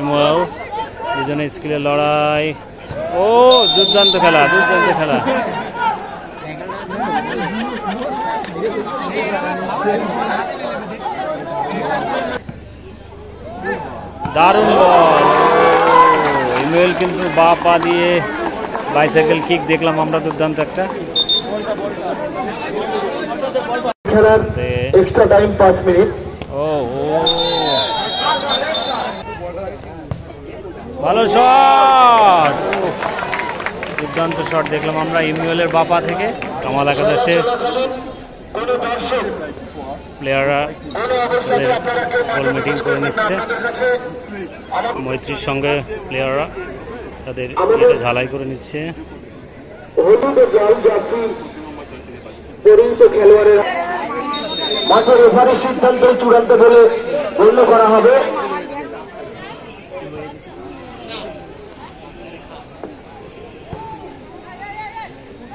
ইমোয়েল, দুজনে স্কিলের লড়াই। ও দুর্দান্ত খেলা, দুর্দান্ত খেলা। দারুণ বল। ইমোয়েল কিন্তু বা পা দিয়ে বাইসাইকেল কিক দেখলাম আমরা, দুর্দান্ত একটা। Extra time 5 minute. ও ভালো শট, দুর্দান্ত শট দেখলাম আমরা ইমোয়েলের বাপা থেকে। কামাল একাদশের প্লেয়াররা গোল মিটিং করে নিচ্ছে। মৈত্রীর সঙ্গে প্লেয়াররা তাদের ঝালাই করে নিচ্ছে। খেলোয়াড়েরা মাঠের রেফারির সিদ্ধান্ত চূড়ান্ত বলে গণ্য করা হবে।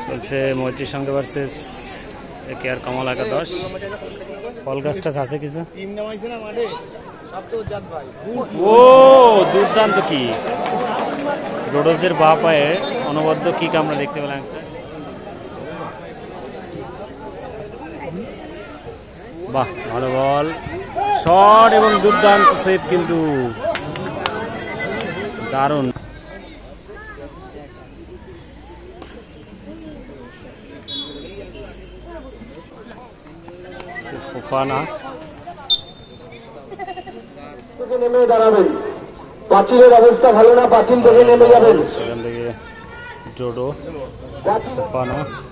চলছে মৈত্রীর সঙ্গে ভার্সেস কেয়ার কামাল একাদশ। ফল গাছটা আছে কিছু। ও দুর্দান্ত কি রোডোজের বা পায়ে অনবদ্য কিক আমরা দেখতে পেলাম একটা। বাহ ভালো বল, শট এবং দুর্দান্ত সেভ, কিন্তু দারুণ। ফোফানা নেমে দাঁড়াবেন, পাঁচিলের অবস্থা ভালো না, পাঁচিল থেকে নেমে যাবেন। সেখান থেকে জোডো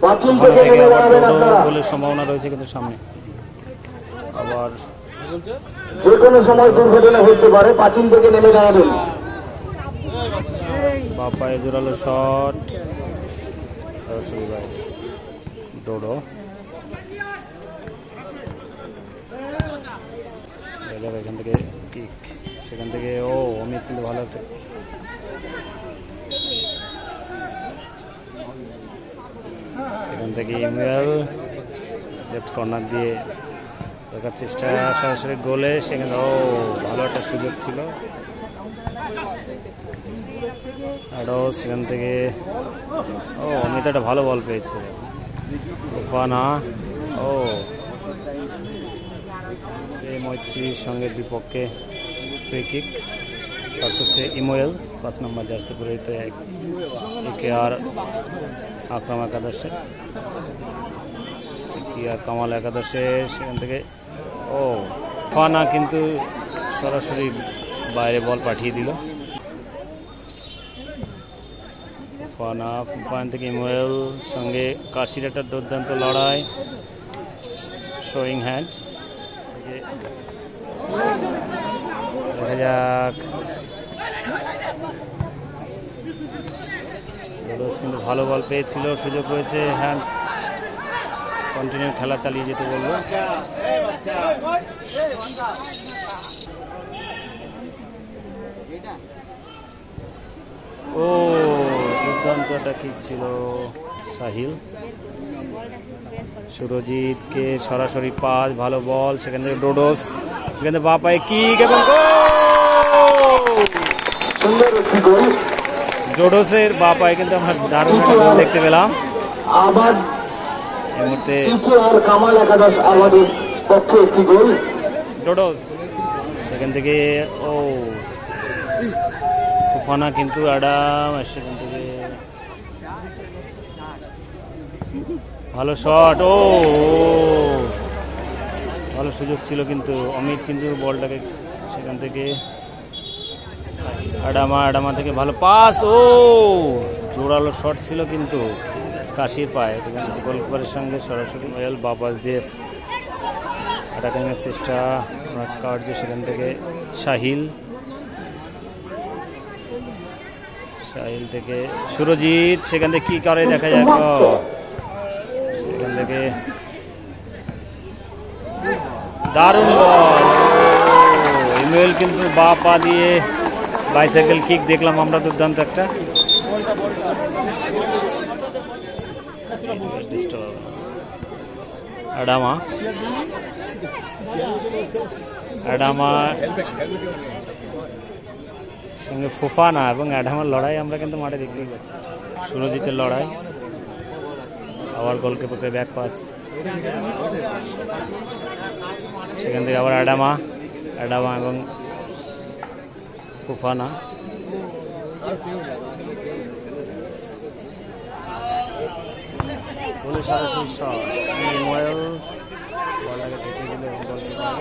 পাঁচিল থেকে নেমে দাঁড়াবেন আপনারা, গোলের সম্ভাবনা রয়েছে কিন্তু সামনে। আবার যে কোনো সময় দুর্ঘটনা হতে পারে, পাঁচিল থেকে নেমে দাঁড়াবেন। বাপায় জোরালো শট, ডোডো এখান থেকে কিক, সেখান থেকে ও অমিত কিন্তু ভালো একটা সেখান থেকে ইমোয়েল লেফট কর্নার দিয়ে দেখার চেষ্টা, সরাসরি গোলে। সেখানে ও ভালো একটা সুযোগ ছিল। আরও সেখান থেকে ও অমিত একটা ভালো বল পেয়েছে। ওফানা ও সে মৈত্রীর সঙ্গে বিপক্ষে ফ্রি কিক, শট করছে ইমোয়েল 5 নম্বর জার্সি পরিহিত কেয়ার আকরাম একাদশে, কেয়ার কামাল একাদশে। সেখান থেকে ও ফানা কিন্তু সরাসরি বাইরে বল পাঠিয়ে দিল। ফান থেকে ইমোয়েল সঙ্গে কাশির একটা দুর্দান্ত লড়াই, শোয়িং হ্যান্ড। দেখা যাক, কিন্তু ভালো বল পেয়েছিল, সুযোগ রয়েছে। হ্যাঁ কন্টিনিউ খেলা চালিয়ে যেতে বলবো। ও দুর্দান্ত একটা কিক ছিল সাহিল। সুরজিৎকে সরাসরি পাস, ভালো বল। সেখান থেকে ডোডোস, সেখানে বা পায়ে কিক এবং ডোডোসের বা পায়ে কিন্তু আমরা দারুণ গোল দেখতে পেলাম। এই মুহূর্তে কামাল একাদশ আমাদের পক্ষে একটি গোল। ডোডোস সেখান থেকে ও ফুফানা কিন্তু অ্যাডাম, সেখান থেকে ভালো শট। ও ভালো সুযোগ ছিল কিন্তু অমিত কিন্তু বলটাকে সেখান থেকে অ্যাডামা থেকে ভালো পাস। ও জোরালো শট ছিল কিন্তু কাশির পায়ে, গোলকিপারের সঙ্গে সরাসরি বাপাস দিয়ে অ্যাটাকিংয়ের চেষ্টা কার্য। সেখান থেকে সাহিল থেকে সুরজিৎ, সেখান থেকে কি করে দেখা যায়। সেখান থেকে দারুণ বল, ইমোয়েল কিন্তু বা পা দিয়ে বাইসাইকেল কিক দেখলাম আমরা, দুর্দান্ত একটা। অ্যাডামা সঙ্গে ফুফানা এবং অ্যাডামার লড়াই আমরা কিন্তু মাঠে দেখতেই পাচ্ছি। সুরজিতের লড়াই, আবার গোলকিপারকে ব্যাক পাস, সেখান থেকে আবার অ্যাডামা এবং ফুফানা। বলে সরাসরি শট, ইমোয়েল বলটাকে ঠেকে দিল এবং গোলকিপার।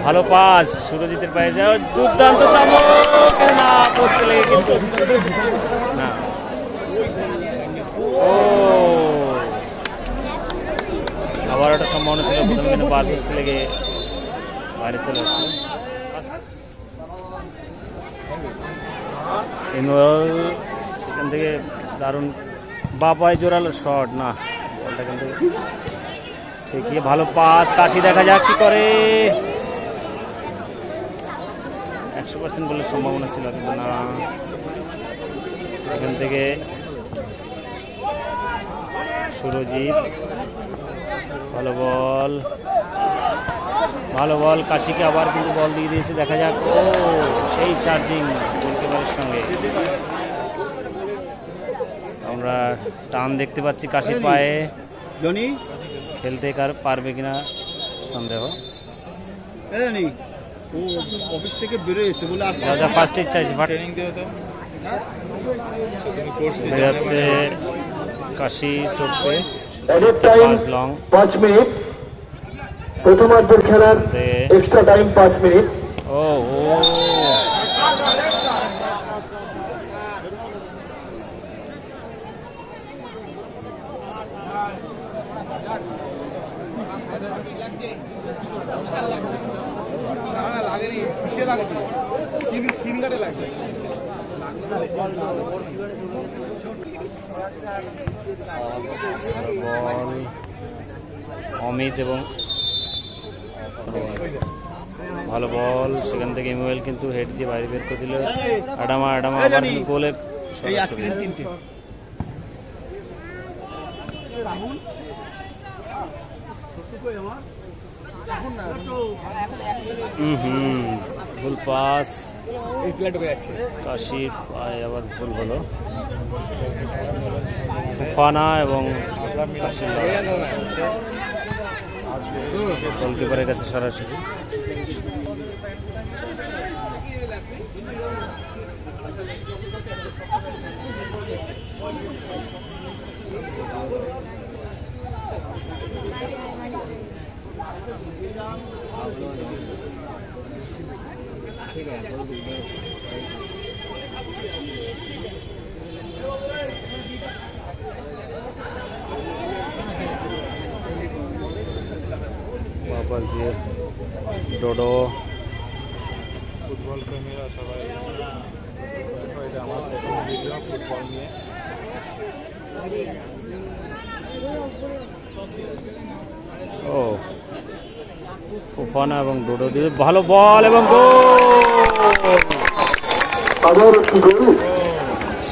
ভালো পাস সুরজিতের পায়ে যাও, দুর্দান্ত চামচ না, পোস্টে লেগে কিন্তু না। ও আবার একটা সম্ভাবনা ছিল, প্রথমে কিন্তু বার পোস্টে লেগে বাইরে চলে আসলো। সেখান থেকে দারুণ বা পায়ে জোরালো শট, না বলটা কিন্তু ঠিকই। ভালো পাস, কাশি দেখা যাক কি করে। 100% বলে সম্ভাবনা ছিল কিন্তু না। এখান থেকে সুরজিৎ, ভালো বল কাশিকে আবার কিন্তু বল দিয়ে দিয়েছে, দেখা যাক। ও সেই চার্জিং গোলকিপারের সঙ্গে আমরা টান দেখতে পাচ্ছি কাশির পায়ে। খেলতে পারবে কিনা সন্দেহ। অফিস থেকে বেরোয় এসে বলে ফার্স্ট ইচ্ছা যাচ্ছে কাশি চোখে 5 মিনিট, প্রথমার্ধের খেলার এক্সট্রা টাইম 5 মিনিট। ও অমিত এবং ভালো বল, সেখান থেকে ইমোয়েল কিন্তু হেড দিয়ে বাইরে বের করে দিল। অ্যাডামা আবার গোলে ফুল পাস, কাশির পায়ে আবার ভুল হলো। ফুফানা এবং কাশির গোলকিপারের কাছে সরাসরি। वापस दिए डोडो फुटबल प्रेमीरा सबाई फुटबल निये ও ফুফানা এবং ডোডো দিয়ে ভালো বল এবং গোল।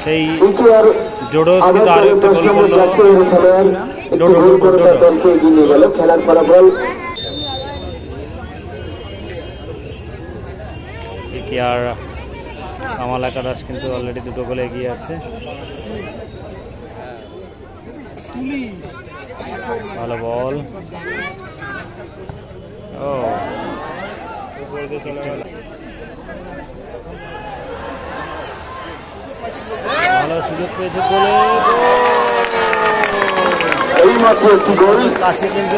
সেই ডোডো কিন্তু আরো একটা গোল করলো। খেলার ফলাফল আর কামাল আকাশ কিন্তু অলরেডি 2 গোলে এগিয়ে আছে। ভালো বল, ও ভালো সুযোগ পেয়েছে গোলে। কাশি কিন্তু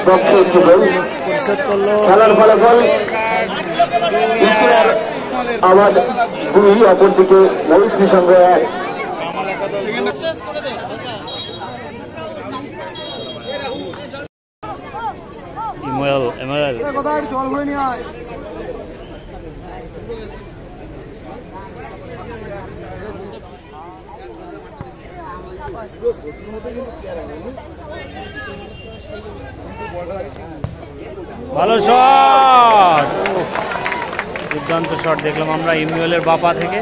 পরিশোধ করলো। খেলার ফলাফল আবার 2, অপরদিকে মৈত্রী সংঘ 1। এমারেল ভালো শট, দুর্দান্ত শট দেখলাম আমরা ইমুয়েলের বাপা থেকে।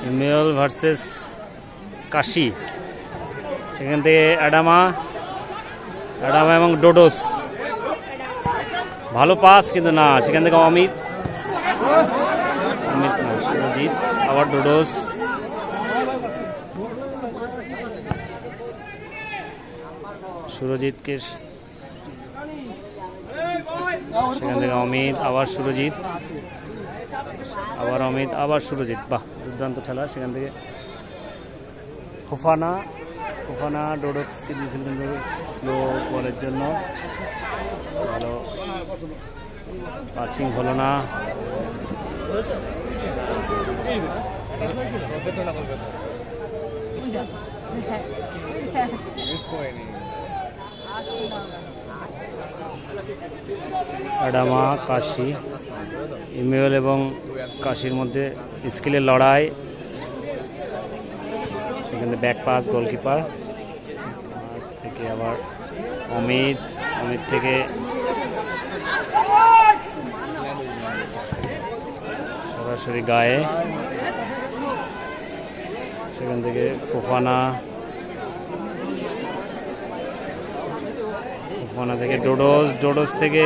ইমুয়েল ভার্সেস কাশি, সেখান থেকে অ্যাডামা এবং ডোডোস। ভালো পাস কিন্তু না, সেখান থেকে অমিত না, সুরজিৎ, আবার ডোডোস, সুরজিৎকে, সেখান থেকে অমিত, আবার সুরজিৎ, আবার অমিত, আবার সুরজিৎ। বাহ, দুর্দান্ত খেলা। সেখান থেকে ফোফানা ডোডোসকে দিয়েছিল কিন্তু স্লো বলের জন্য, ভালো পাচিং হলো না। অ্যাডামা, কাশি, ইমেল এবং কাশির মধ্যে স্কিলের লড়াই। সেখানে ব্যাক পাস গোলকিপার থেকে, আবার অমিত থেকে সরাসরি গায়ে, সেখান থেকে ফোফানা থেকে ডোডোস থেকে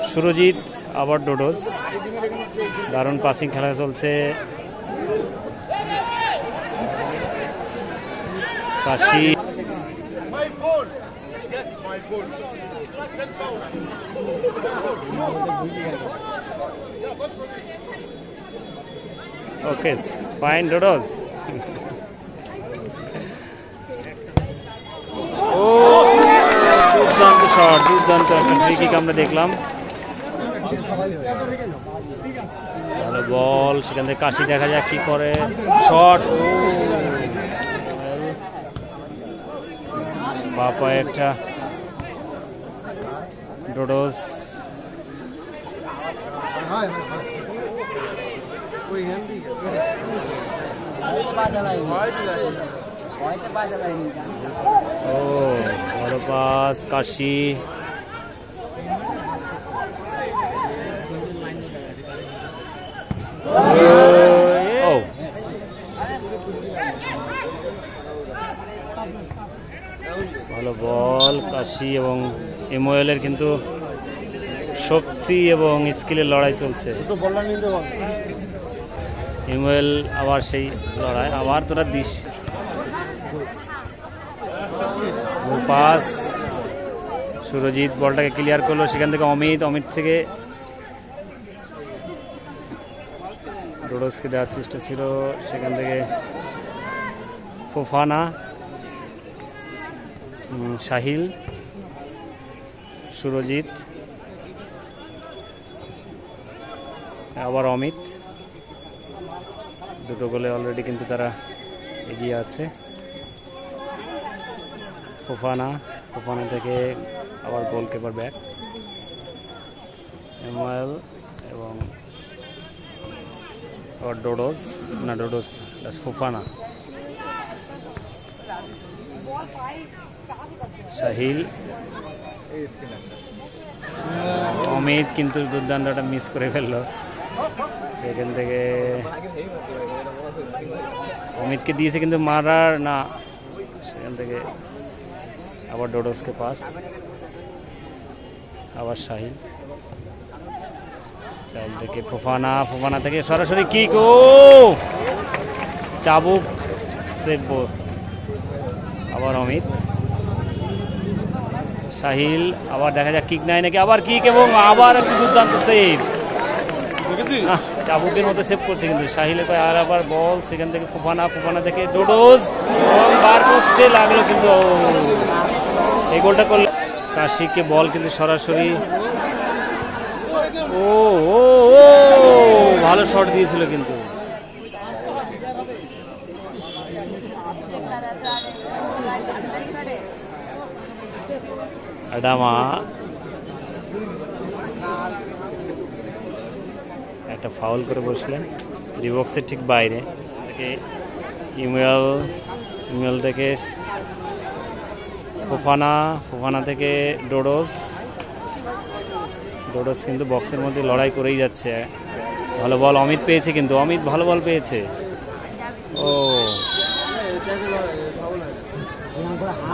সুরজিৎ, আবার ডোডোস। দারুণ পাসিং খেলা চলছে। কাশি, ওকে ফাইন ডোডোস। ও দুর্দান্ত শট, দুর্দান্ত একটা ফ্রি কিক আমরা দেখলাম। ভালো বল, সেখান থেকে কাশি, দেখা যাক কি করে। শট, বাপায় একটা ডোডোস। ও বড় পাস, কাশি, ভালো বল। কাশি এবং এমওএলের কিন্তু শক্তি এবং স্কিলের লড়াই চলছে। এমওএল আবার সেই লড়াই, আবার তোরা দিস। পাস, সুরজিৎ বলটাকে ক্লিয়ার করলো, সেখান থেকে অমিত থেকে ডোডোসকে দেওয়ার চেষ্টা ছিল, সেখান থেকে ফোফানা, সাহিল, সুরজিৎ, আবার অমিত। দুটো গোলে অলরেডি কিন্তু তারা এগিয়ে আছে। ফোফানা থেকে আবার গোলকিপার ব্যাক, এমওএল এবং আবার ডোডোস, ফোফানা, সাহিল, অমিত কিন্তু দুর্দান্তটা মিস করে ফেললো। এখান থেকে অমিতকে দিয়েছে কিন্তু মারার না, সেখান থেকে আবার ডোডোসকে পাস, আবার সাহিল থেকে ফোফানা থেকে সরাসরি কিক। ও চাবুক সেভ, আবার অমিত, সাহিল, আবার দেখা যাক কিক নাই নাকি, আবার কিক এবং আবার একটু দুর্দান্ত সেভ। চাবুকের মতো সেভ করছে কিন্তু সাহিলের পায়ে। আর আবার বল, সেখান থেকে ফোফানা থেকে ডোডোস, বার পোস্টে লাগলো কিন্তু এই গোলটা করলো। কাশিকে বল কিন্তু সরাসরি, ও ভালো শট দিয়েছিল কিন্তু। অ্যাডামা একটা ফাউল করে বসলেন রিবক্সের ঠিক বাইরে থেকে। ইমেল থেকে ফোফানা থেকে ডোডোস কিন্তু বক্সের মধ্যে লড়াই করেই যাচ্ছে। ভালো বল অমিত পেয়েছে কিন্তু, ভালো বল পেয়েছে। ও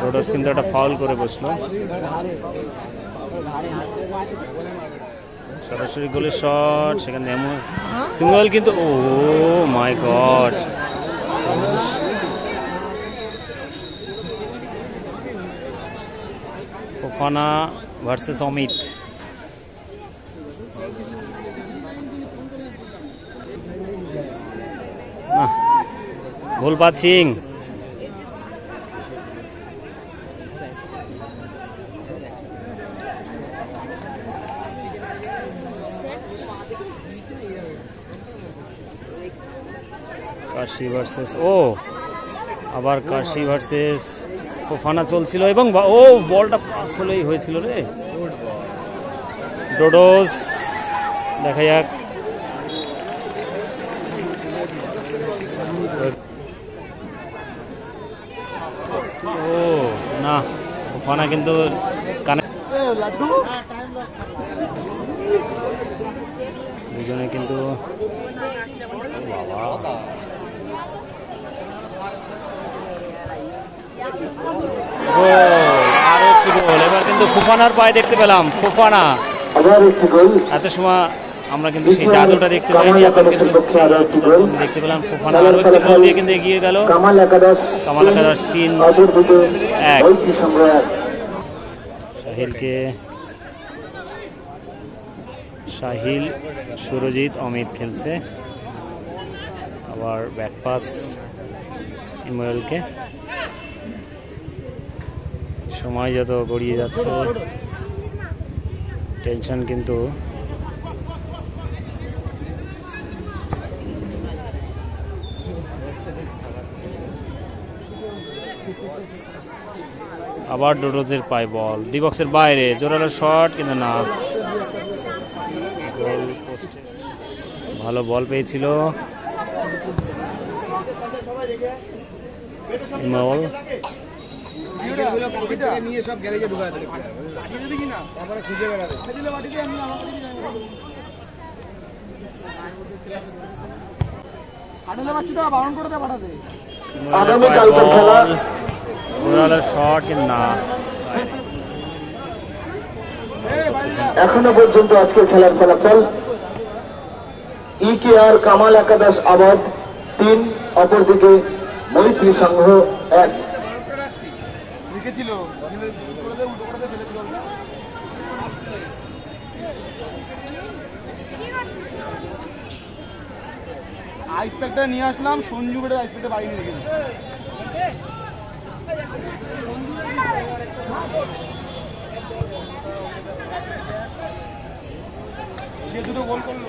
ডোডোস কিন্তু একটা ফাউল করে বসলো। সরাসরি গোলের শট, সেখানে সিঙ্গল কিন্তু, oh my god. Fofana versus Amit. Goal পাচ্ছিং, কাশি ভার্সেস, ও আবার কাশি ভার্সেস ফোফানা চলছিল এবং ও বলটা আসলেই হয়েছিল রে। ডোডোস, দেখা যাক। ও না, ফোফানা কিন্তু কানে, দুজনে কিন্তু বাবা। আর একটি গোল, এবার কিন্তু ফোফানার পায়ে দেখতে পেলাম। ফোফানা এত সময় আমরা কিন্তু সেই জাদুটা দেখতে পাইনি, এখন কিন্তু দেখতে পেলাম। ফোফানা আরো একটি গোল দিয়ে কিন্তু এগিয়ে গেল। কামাল একাদশ 3-1। সাহিল, সুরজিৎ, অমিত খেলছে। আবার ব্যাক পাস ইমরানকে। সময় যত গড়িয়ে যাচ্ছে টেনশন কিন্তু আবার ডোডোজের পায় বল, ডি বক্সের বাইরে, জোরালো শট কিন্তু না, গোল পোস্টে। ভালো বল পেয়েছিল ইমল। এখনো পর্যন্ত আজকের খেলার ফলাফল ইকেআর কামাল একাদশ আবাদ 3, অপরদিকে মৈত্রী সংঘ 1। আইস প্যাকটা নিয়ে আসলাম, সঞ্জু বেড়ে আইস প্যাকটা বাড়ি নিয়ে গেলাম। যে দুটো গোল করলো